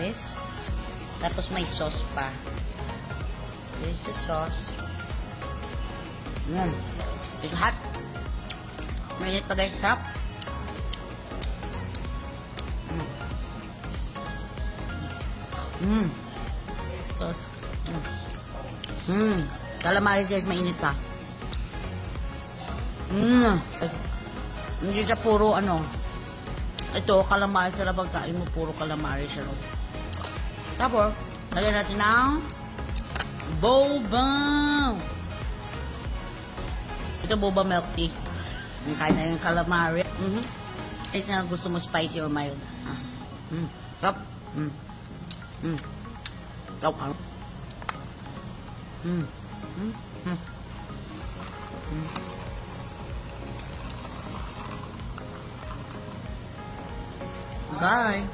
calamares. Tapos may sauce pa. This is the sauce. It's hot. Mainit pa guys, sarap. Sauce. Calamares guys, mainit pa. Hindi siya puro ano. Ito, calamares na pagkain mo, puro calamares siya. Tapos, lagyan natin ng boba. Ito boba milk tea. Kain na yung calamari. Is na gusto mo spicy or mild. Top. Top. Bye.